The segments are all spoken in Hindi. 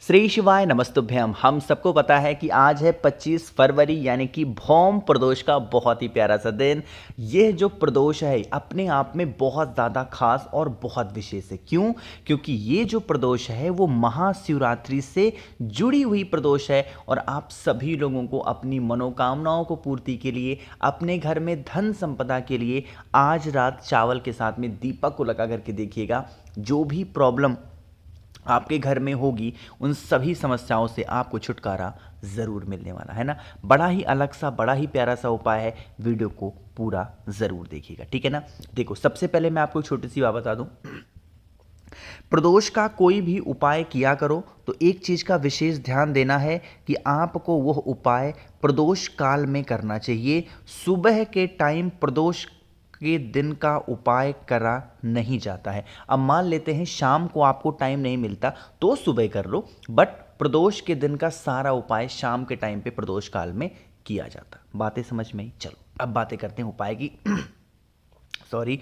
श्री शिवाय नमस्तुभ्यम। हम सबको पता है कि आज है 25 फरवरी यानी कि भौम प्रदोष का बहुत ही प्यारा सा दिन। यह जो प्रदोष है अपने आप में बहुत ज़्यादा खास और बहुत विशेष है। क्यों? क्योंकि ये जो प्रदोष है वो महाशिवरात्रि से जुड़ी हुई प्रदोष है और आप सभी लोगों को अपनी मनोकामनाओं को पूर्ति के लिए, अपने घर में धन संपदा के लिए आज रात चावल के साथ में दीपक को लगा करके देखिएगा। जो भी प्रॉब्लम आपके घर में होगी उन सभी समस्याओं से आपको छुटकारा ज़रूर मिलने वाला है ना। बड़ा ही अलग सा, बड़ा ही प्यारा सा उपाय है। वीडियो को पूरा ज़रूर देखिएगा, ठीक है ना। देखो, सबसे पहले मैं आपको छोटी सी बात बता दूं। प्रदोष का कोई भी उपाय किया करो तो एक चीज़ का विशेष ध्यान देना है कि आपको वह उपाय प्रदोष काल में करना चाहिए। सुबह के टाइम प्रदोष के दिन का उपाय करा नहीं जाता है। अब मान लेते हैं शाम को आपको टाइम नहीं मिलता तो सुबह कर लो, बट प्रदोष के दिन का सारा उपाय शाम के टाइम पे प्रदोष काल में किया जाता। बातें समझ में आई? चलो अब बातें करते हैं उपाय की। सॉरी,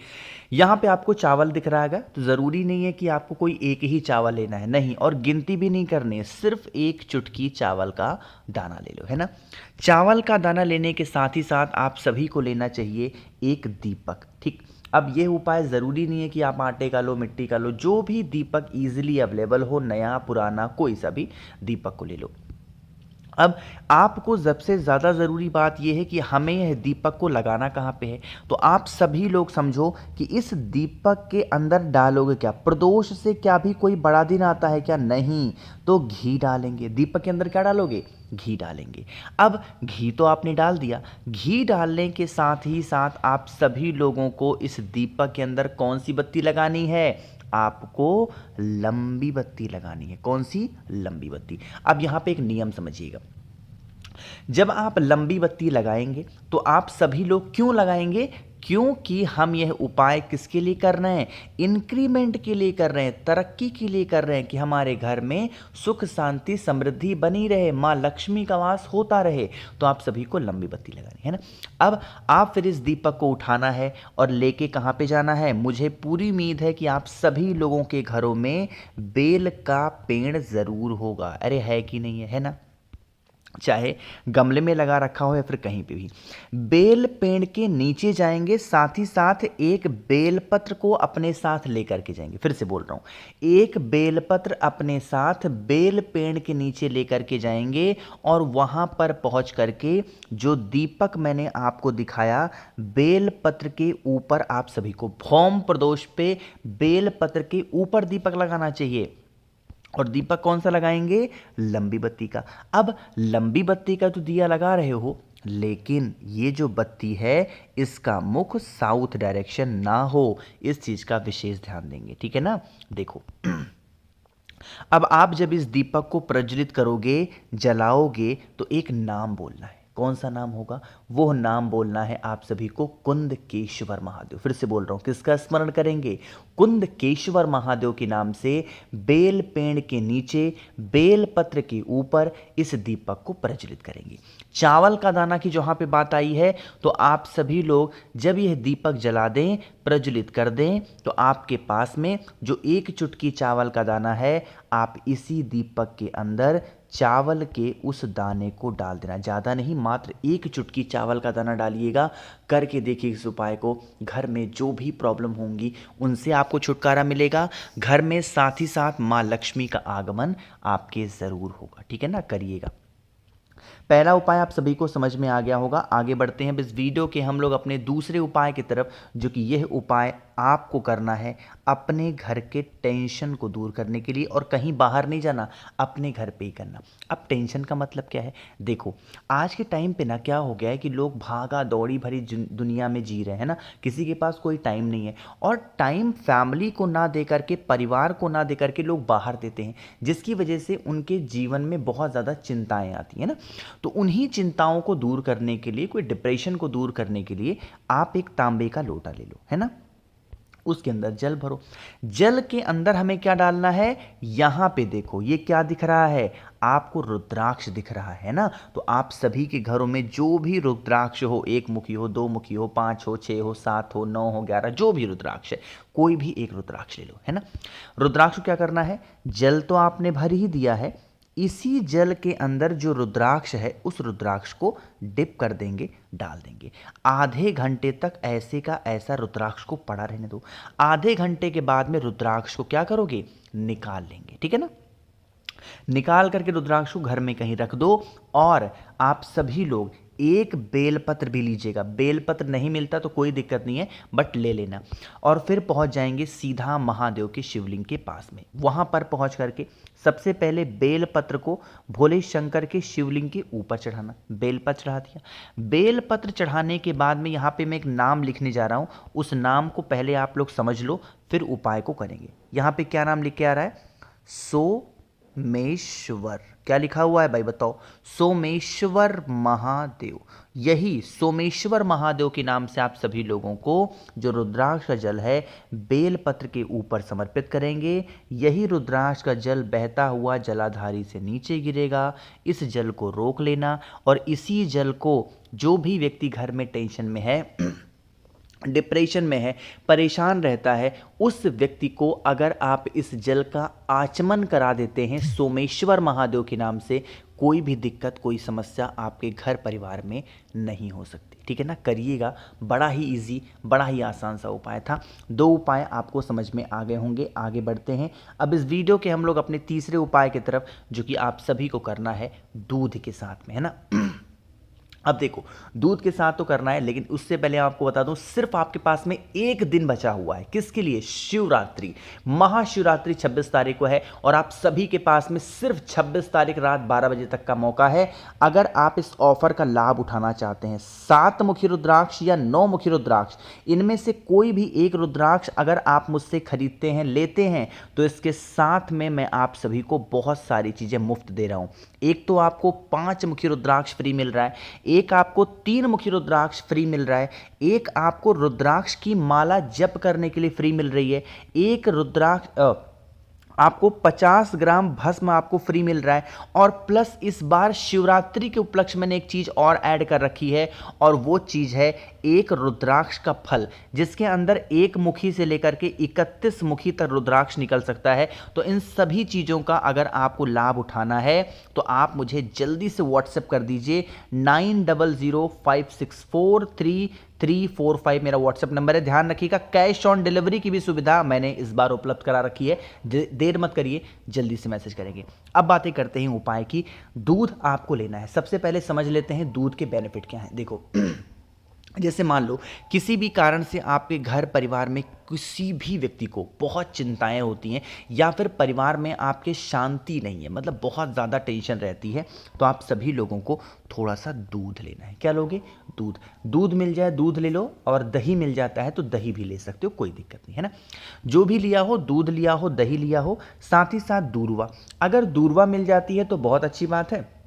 यहाँ पे आपको चावल दिख रहा है तो ज़रूरी नहीं है कि आपको कोई एक ही चावल लेना है, नहीं, और गिनती भी नहीं करनी है। सिर्फ एक चुटकी चावल का दाना ले लो, है ना। चावल का दाना लेने के साथ ही साथ आप सभी को लेना चाहिए एक दीपक, ठीक। अब ये उपाय ज़रूरी नहीं है कि आप आटे का लो, मिट्टी का लो, जो भी दीपक ईजिली अवेलेबल हो, नया पुराना कोई सा भी दीपक को ले लो। अब आपको सबसे ज़्यादा ज़रूरी बात यह है कि हमें यह दीपक को लगाना कहाँ पे है। तो आप सभी लोग समझो कि इस दीपक के अंदर डालोगे क्या? प्रदोष से क्या भी कोई बड़ा दिन आता है क्या? नहीं। तो घी डालेंगे दीपक के अंदर। क्या डालोगे? घी डालेंगे। अब घी तो आपने डाल दिया। घी डालने के साथ ही साथ आप सभी लोगों को इस दीपक के अंदर कौन सी बत्ती लगानी है? आपको लंबी बत्ती लगानी है। कौन सी? लंबी बत्ती। अब यहां पे एक नियम समझिएगा। जब आप लंबी बत्ती लगाएंगे तो आप सभी लोग क्यों लगाएंगे? क्योंकि हम यह उपाय किसके लिए कर रहे हैं? इंक्रीमेंट के लिए कर रहे हैं, तरक्की के लिए कर रहे हैं कि हमारे घर में सुख शांति समृद्धि बनी रहे, माँ लक्ष्मी का वास होता रहे। तो आप सभी को लंबी बत्ती लगानी है ना। अब आप फिर इस दीपक को उठाना है और लेके कहाँ पे जाना है? मुझे पूरी उम्मीद है कि आप सभी लोगों के घरों में बेल का पेड़ ज़रूर होगा। अरे है कि नहीं है? है ना। चाहे गमले में लगा रखा हो या फिर कहीं पे भी। बेल पेड़ के नीचे जाएंगे, साथ ही साथ एक बेलपत्र को अपने साथ लेकर के जाएंगे। फिर से बोल रहा हूं, एक बेलपत्र अपने साथ बेल पेड़ के नीचे लेकर के जाएंगे और वहां पर पहुंच करके जो दीपक मैंने आपको दिखाया, बेलपत्र के ऊपर आप सभी को भौम प्रदोष पे बेलपत्र के ऊपर दीपक लगाना चाहिए। और दीपक कौन सा लगाएंगे? लंबी बत्ती का। अब लंबी बत्ती का तो दिया लगा रहे हो, लेकिन ये जो बत्ती है इसका मुख साउथ डायरेक्शन ना हो, इस चीज का विशेष ध्यान देंगे, ठीक है ना। देखो, अब आप जब इस दीपक को प्रज्वलित करोगे, जलाओगे, तो एक नाम बोलना है। कौन सा नाम होगा? वो नाम बोलना है आप सभी को कुंदकेश्वर महादेव। फिर से बोल रहा हूं, किसका स्मरण करेंगे? कुंदकेश्वर महादेव के नाम से बेल पेड़ के नीचे बेल पत्र के ऊपर इस दीपक को प्रज्वलित करेंगे। चावल का दाना की जहां पे बात आई है, तो आप सभी लोग जब यह दीपक जला दें, प्रज्वलित कर दें, तो आपके पास में जो एक चुटकी चावल का दाना है, आप इसी दीपक के अंदर चावल के उस दाने को डाल देना। ज़्यादा नहीं, मात्र एक चुटकी चावल का दाना डालिएगा। करके देखिए इस उपाय को। घर में जो भी प्रॉब्लम होंगी उनसे आपको छुटकारा मिलेगा। घर में साथ ही साथ माँ लक्ष्मी का आगमन आपके ज़रूर होगा, ठीक है ना। करिएगा। पहला उपाय आप सभी को समझ में आ गया होगा। आगे बढ़ते हैं इस वीडियो के हम लोग अपने दूसरे उपाय की तरफ, जो कि यह उपाय आपको करना है अपने घर के टेंशन को दूर करने के लिए। और कहीं बाहर नहीं जाना, अपने घर पे ही करना। अब टेंशन का मतलब क्या है? देखो, आज के टाइम पे ना क्या हो गया है कि लोग भागा दौड़ी भरी दुनिया में जी रहे हैं ना। किसी के पास कोई टाइम नहीं है, और टाइम फैमिली को ना दे करके, परिवार को ना दे करके लोग बाहर देते हैं, जिसकी वजह से उनके जीवन में बहुत ज़्यादा चिंताएं आती हैं ना। तो उन्हीं चिंताओं को दूर करने के लिए, कोई डिप्रेशन को दूर करने के लिए, आप एक तांबे का लोटा ले लो, है ना। उसके अंदर जल भरो। जल के अंदर हमें क्या डालना है? यहां पे देखो, ये क्या दिख रहा है आपको? रुद्राक्ष दिख रहा है ना। तो आप सभी के घरों में जो भी रुद्राक्ष हो, एक मुखी हो, दो मुखी हो, 5 हो, 6 हो, 7 हो, 9 हो, 11, जो भी रुद्राक्ष है, कोई भी एक रुद्राक्ष ले लो, है ना। रुद्राक्ष को क्या करना है? जल तो आपने भर ही दिया है, इसी जल के अंदर जो रुद्राक्ष है उस रुद्राक्ष को डिप कर देंगे, डाल देंगे। आधे घंटे तक ऐसे का ऐसा रुद्राक्ष को पड़ा रहने दो। आधे घंटे के बाद में रुद्राक्ष को क्या करोगे, निकाल लेंगे, ठीक है ना। निकाल करके रुद्राक्ष को घर में कहीं रख दो और आप सभी लोग एक बेलपत्र भी लीजिएगा। बेलपत्र नहीं मिलता तो कोई दिक्कत नहीं है, बट ले लेना। और फिर पहुंच जाएंगे सीधा महादेव के शिवलिंग के पास में। वहां पर पहुंच करके सबसे पहले बेलपत्र को भोले शंकर के शिवलिंग के ऊपर चढ़ाना। बेलपत्र चढ़ा दिया। बेलपत्र चढ़ाने के बाद में यहाँ पे मैं एक नाम लिखने जा रहा हूँ, उस नाम को पहले आप लोग समझ लो, फिर उपाय को करेंगे। यहाँ पे क्या नाम लिख के आ रहा है, सोमेश्वर। क्या लिखा हुआ है भाई बताओ, सोमेश्वर महादेव। यही सोमेश्वर महादेव के नाम से आप सभी लोगों को जो रुद्राक्ष का जल है बेलपत्र के ऊपर समर्पित करेंगे। यही रुद्राक्ष का जल बहता हुआ जलाधारी से नीचे गिरेगा। इस जल को रोक लेना और इसी जल को जो भी व्यक्ति घर में टेंशन में है, डिप्रेशन में है, परेशान रहता है, उस व्यक्ति को अगर आप इस जल का आचमन करा देते हैं सोमेश्वर महादेव के नाम से, कोई भी दिक्कत, कोई समस्या आपके घर परिवार में नहीं हो सकती, ठीक है ना। करिएगा, बड़ा ही इजी, बड़ा ही आसान सा उपाय था। 2 उपाय आपको समझ में आ गए होंगे। आगे बढ़ते हैं अब इस वीडियो के हम लोग अपने तीसरे उपाय की तरफ, जो कि आप सभी को करना है दूध के साथ में, है ना। अब देखो, दूध के साथ तो करना है, लेकिन उससे पहले आपको बता दूं, सिर्फ आपके पास में एक दिन बचा हुआ है। किसके लिए, शिवरात्रि, महाशिवरात्रि 26 तारीख को है और आप सभी के पास में सिर्फ 26 तारीख रात 12 बजे तक का मौका है। अगर आप इस ऑफर का लाभ उठाना चाहते हैं, 7 मुखी रुद्राक्ष या 9 मुखी रुद्राक्ष, इनमें से कोई भी एक रुद्राक्ष अगर आप मुझसे खरीदते हैं, लेते हैं, तो इसके साथ में मैं आप सभी को बहुत सारी चीजें मुफ्त दे रहा हूं। एक तो आपको 5 मुखी रुद्राक्ष फ्री मिल रहा है, एक आपको 3 मुखी रुद्राक्ष फ्री मिल रहा है, एक आपको रुद्राक्ष की माला जप करने के लिए फ्री मिल रही है, एक रुद्राक्ष आपको 50 ग्राम भस्म आपको फ्री मिल रहा है, और प्लस इस बार शिवरात्रि के उपलक्ष्य मैंने एक चीज और ऐड कर रखी है, और वो चीज है एक रुद्राक्ष का फल, जिसके अंदर 1 मुखी से लेकर के 31 मुखी तक रुद्राक्ष निकल सकता है। तो इन सभी चीजों का अगर आपको लाभ उठाना है तो आप मुझे जल्दी से व्हाट्सएप कर दीजिए। 9005643345 मेरा व्हाट्सएप नंबर है। ध्यान रखिएगा, कैश ऑन डिलीवरी की भी सुविधा मैंने इस बार उपलब्ध करा रखी है। देर मत करिए, जल्दी से मैसेज करेंगे। अब बातें करते हैं उपाय की। दूध आपको लेना है। सबसे पहले समझ लेते हैं दूध के बेनिफिट क्या हैं। देखो, जैसे मान लो किसी भी कारण से आपके घर परिवार में किसी भी व्यक्ति को बहुत चिंताएं होती हैं, या फिर परिवार में आपके शांति नहीं है, मतलब बहुत ज़्यादा टेंशन रहती है, तो आप सभी लोगों को थोड़ा सा दूध लेना है। क्या लोगे, दूध। दूध मिल जाए दूध ले लो, और दही मिल जाता है तो दही भी ले सकते हो, कोई दिक्कत नहीं है ना। जो भी लिया हो, दूध लिया हो, दही लिया हो, साथ ही साथ दूर्वा। अगर दूर्वा मिल जाती है तो बहुत अच्छी बात है,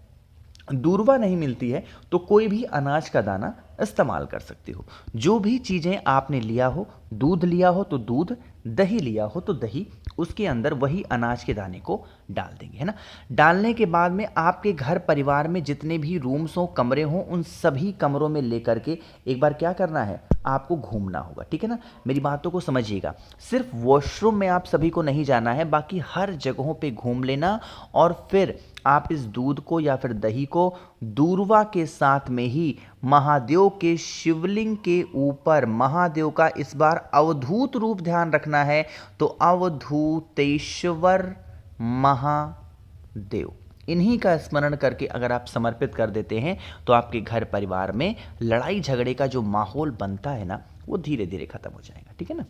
दूर्वा नहीं मिलती है तो कोई भी अनाज का दाना इस्तेमाल कर सकते हो। जो भी चीज़ें आपने लिया हो, दूध लिया हो तो दूध, दही लिया हो तो दही, उसके अंदर वही अनाज के दाने को डाल देंगे, है ना। डालने के बाद में आपके घर परिवार में जितने भी रूम्स हो, कमरे हों, उन सभी कमरों में लेकर के एक बार क्या करना है, आपको घूमना होगा, ठीक है ना। मेरी बातों को समझिएगा, सिर्फ वॉशरूम में आप सभी को नहीं जाना है, बाकी हर जगहों पे घूम लेना, और फिर आप इस दूध को या फिर दही को दूर्वा के साथ में ही महादेव के शिवलिंग के ऊपर, महादेव का इस बार अवधूत रूप ध्यान रखना है, तो अवधूतेश्वर महादेव, इन्हीं का स्मरण करके अगर आप समर्पित कर देते हैं तो आपके घर परिवार में लड़ाई झगड़े का जो माहौल बनता है ना, वो धीरे धीरे खत्म हो जाएगा, ठीक है ना।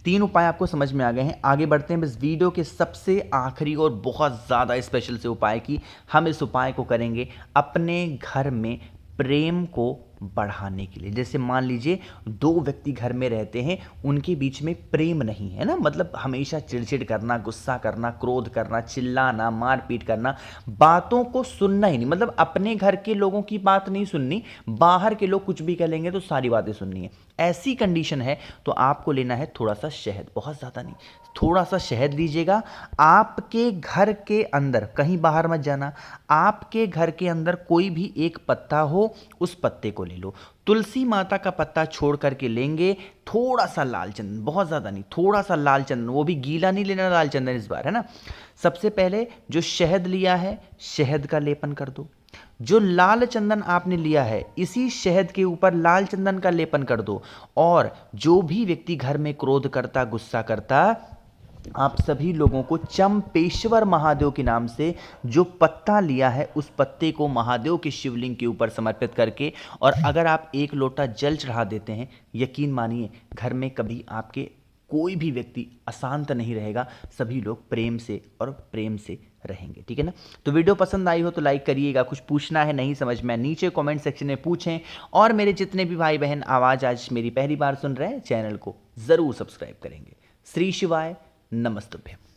3 उपाय आपको समझ में आ गए हैं। आगे बढ़ते हैं इस वीडियो के सबसे आखिरी और बहुत ज़्यादा स्पेशल से उपाय की। हम इस उपाय को करेंगे अपने घर में प्रेम को बढ़ाने के लिए। जैसे मान लीजिए 2 व्यक्ति घर में रहते हैं, उनके बीच में प्रेम नहीं है ना, मतलब हमेशा चिड़चिड़ करना, गुस्सा करना, क्रोध करना, चिल्लाना, मारपीट करना, बातों को सुनना ही नहीं, मतलब अपने घर के लोगों की बात नहीं सुननी, बाहर के लोग कुछ भी कहेंगे तो सारी बातें सुननी है, ऐसी कंडीशन है तो आपको लेना है थोड़ा सा शहद, बहुत ज़्यादा नहीं, थोड़ा सा शहद लीजिएगा। आपके घर के अंदर, कहीं बाहर मत जाना, आपके घर के अंदर कोई भी एक पत्ता हो, उस पत्ते को ले लो, तुलसी माता का पत्ता छोड़ करके लेंगे, थोड़ा सा लाल चंदन, बहुत ज़्यादा नहीं, थोड़ा सा लाल चंदन, वो भी गीला नहीं लेना लाल चंदन इस बार, है ना। सबसे पहले जो शहद लिया है, शहद का लेपन कर दो। जो लाल चंदन आपने लिया है, इसी शहद के ऊपर लाल चंदन का लेपन कर दो। और जो भी व्यक्ति घर में क्रोध करता, गुस्सा करता, आप सभी लोगों को चंपेश्वर महादेव के नाम से जो पत्ता लिया है, उस पत्ते को महादेव के शिवलिंग के ऊपर समर्पित करके, और अगर आप 1 लोटा जल चढ़ा देते हैं, यकीन मानिए घर में कभी आपके कोई भी व्यक्ति अशांत नहीं रहेगा, सभी लोग प्रेम से और प्रेम से रहेंगे, ठीक है ना। तो वीडियो पसंद आई हो तो लाइक करिएगा, कुछ पूछना है नहीं समझ में, नीचे कमेंट सेक्शन में पूछें। और मेरे जितने भी भाई बहन आवाज़ आज मेरी पहली बार सुन रहे हैं, चैनल को ज़रूर सब्सक्राइब करेंगे। श्री शिवाय नमस्तुभ्यं।